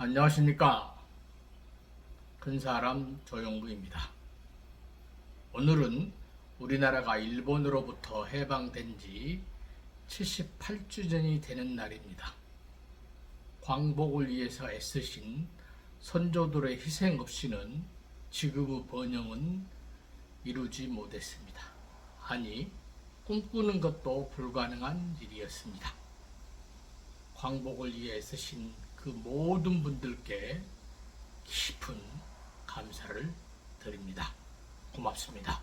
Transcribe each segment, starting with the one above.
안녕하십니까. 근사람 조용구입니다. 오늘은 우리나라가 일본으로부터 해방된 지 78주년이 되는 날입니다. 광복을 위해서 애쓰신 선조들의 희생 없이는 지금의 번영은 이루지 못했습니다. 아니, 꿈꾸는 것도 불가능한 일이었습니다. 광복을 위해 애쓰신 그 모든 분들께 깊은 감사를 드립니다. 고맙습니다.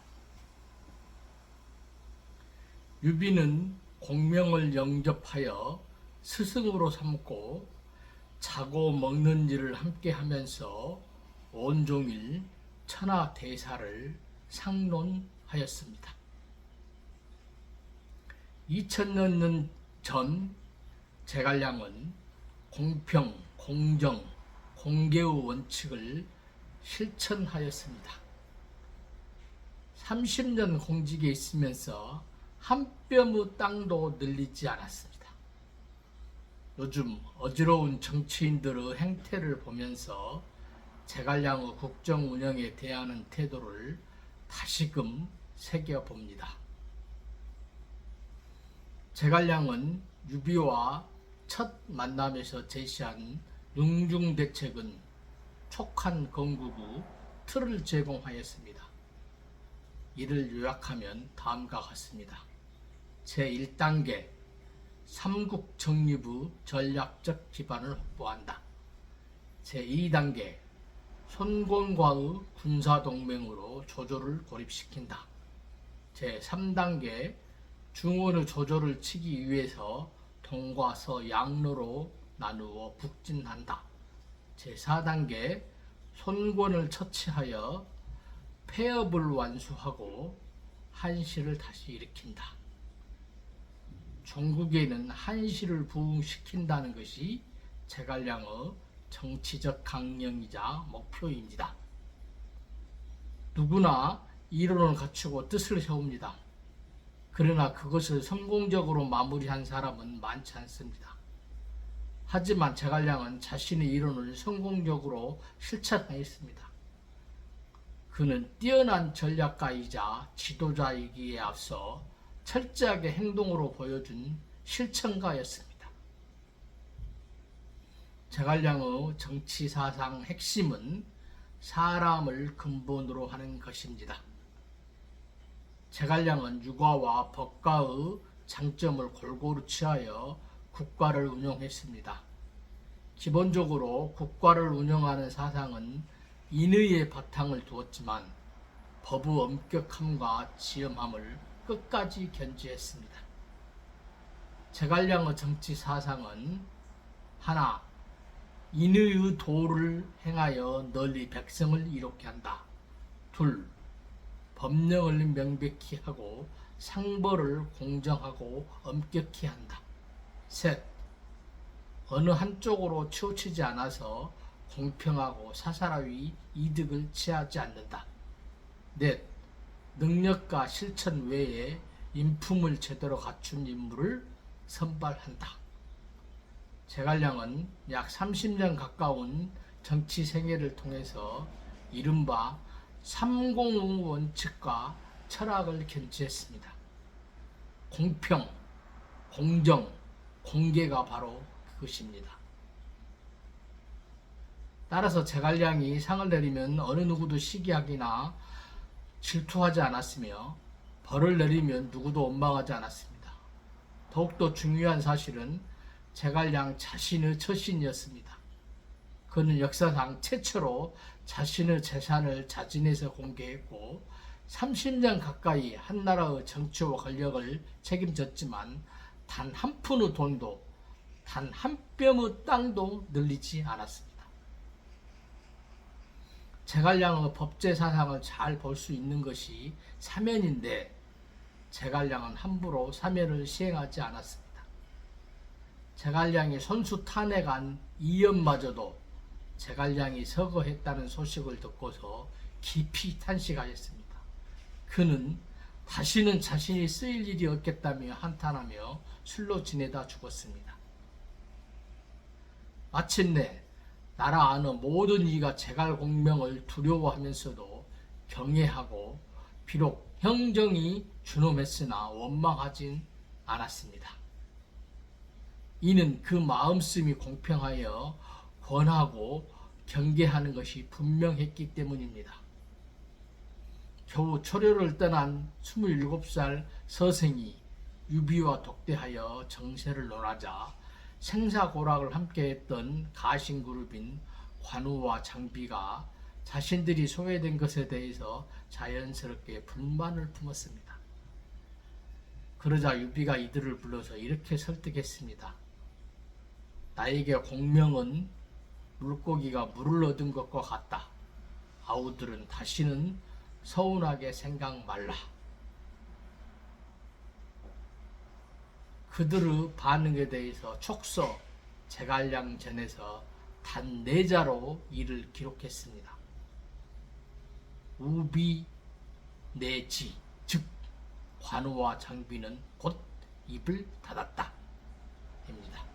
유비는 공명을 영접하여 스승으로 삼고 자고 먹는 일을 함께 하면서 온종일 천하대사를 상론하였습니다. 2000년 전 제갈량은 공평, 공정, 공개의 원칙을 실천하였습니다. 30년 공직에 있으면서 한 뼘의 땅도 늘리지 않았습니다. 요즘 어지러운 정치인들의 행태를 보면서 제갈량의 국정 운영에 대하는 태도를 다시금 새겨봅니다. 제갈량은 유비와 첫 만남에서 제시한 능중대책은 촉한 건국 틀을 제공하였습니다. 이를 요약하면 다음과 같습니다. 제1단계 삼국 정립의 전략적 기반을 확보한다. 제2단계 손권과의 군사동맹으로 조조를 고립시킨다. 제3단계 중원의 조조를 치기 위해서 동과 서 양로로 나누어 북진한다. 제4단계 손권을 처치하여 폐업을 완수하고 한시를 다시 일으킨다. 종국에는 한시를 부흥시킨다는 것이 제갈량의 정치적 강령이자 목표입니다. 누구나 이론을 갖추고 뜻을 세웁니다. 그러나 그것을 성공적으로 마무리한 사람은 많지 않습니다. 하지만 제갈량은 자신의 이론을 성공적으로 실천하였습니다. 그는 뛰어난 전략가이자 지도자이기에 앞서 철저하게 행동으로 보여준 실천가였습니다. 제갈량의 정치사상 핵심은 사람을 근본으로 하는 것입니다. 제갈량은 육아와 법가의 장점을 골고루 취하여 국가를 운영했습니다. 기본적으로 국가를 운영하는 사상은 인의의 바탕을 두었지만 법의 엄격함과 지엄함을 끝까지 견지했습니다. 제갈량의 정치 사상은 하나, 인의의 도를 행하여 널리 백성을 이롭게 한다. 둘, 법령을 명백히 하고 상벌을 공정하고 엄격히 한다. 셋, 어느 한쪽으로 치우치지 않아서 공평하고 사사로이 이득을 취하지 않는다. 넷, 능력과 실천 외에 인품을 제대로 갖춘 인물을 선발한다. 제갈량은 약 30년 가까운 정치 생애를 통해서 이른바 삼공의 원칙과 철학을 견지했습니다. 공평, 공정, 공개가 바로 그것입니다. 따라서 제갈량이 상을 내리면 어느 누구도 시기하기나 질투하지 않았으며 벌을 내리면 누구도 원망하지 않았습니다. 더욱더 중요한 사실은 제갈량 자신의 처신이었습니다. 그는 역사상 최초로 자신의 재산을 자진해서 공개했고 30년 가까이 한나라의 정치와 권력을 책임졌지만 단 한 푼의 돈도 단 한 뼘의 땅도 늘리지 않았습니다. 제갈량의 법제 사상을 잘 볼 수 있는 것이 사면인데 제갈량은 함부로 사면을 시행하지 않았습니다. 제갈량이 선수 탄핵한 이연마저도 제갈량이 서거했다는 소식을 듣고서 깊이 탄식하였습니다. 그는 다시는 자신이 쓰일 일이 없겠다며 한탄하며 술로 지내다 죽었습니다. 마침내 나라 안의 모든 이가 제갈공명을 두려워하면서도 경외하고 비록 형정이 준엄했으나 원망하진 않았습니다. 이는 그 마음씀이 공평하여 권하고 경계하는 것이 분명했기 때문입니다. 겨우 초려를 떠난 27살 서생이 유비와 독대하여 정세를 논하자 생사고락을 함께했던 가신그룹인 관우와 장비가 자신들이 소외된 것에 대해서 자연스럽게 불만을 품었습니다. 그러자 유비가 이들을 불러서 이렇게 설득했습니다. 나에게 공명은 물고기가 물을 얻은 것과 같다. 아우들은 다시는 서운하게 생각 말라. 그들의 반응에 대해서 촉서 제갈량전에서 단 4자로 이를 기록했습니다. 우비 내지, 즉 관우와 장비는 곧 입을 닫았다 입니다.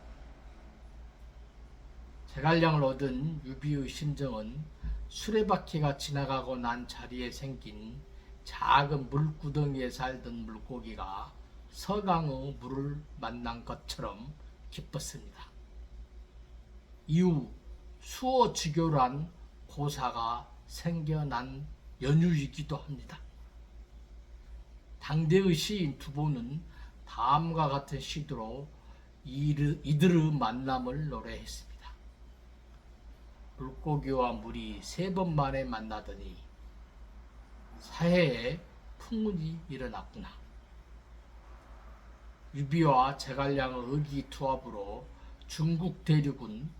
제갈량을 얻은 유비의 심정은 수레바퀴가 지나가고 난 자리에 생긴 작은 물구덩이에 살던 물고기가 서강의 물을 만난 것처럼 기뻤습니다. 이후 수어지교란 고사가 생겨난 연유이기도 합니다. 당대의 시인 두보는 다음과 같은 시도로 이들의 만남을 노래했습니다. 물고기와 물이 3번 만에 만나더니 사해에 풍운이 일어났구나. 유비와 제갈량의 의기투합으로 중국 대륙은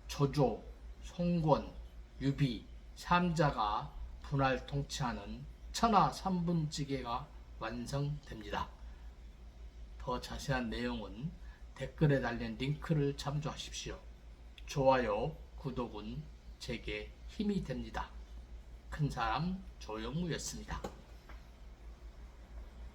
조조, 송권, 유비 3자가 분할 통치하는 천하 3분지계가 완성됩니다. 더 자세한 내용은 댓글에 달린 링크를 참조하십시오. 좋아요, 구독은 제게 힘이 됩니다. 큰 사람 조영우였습니다.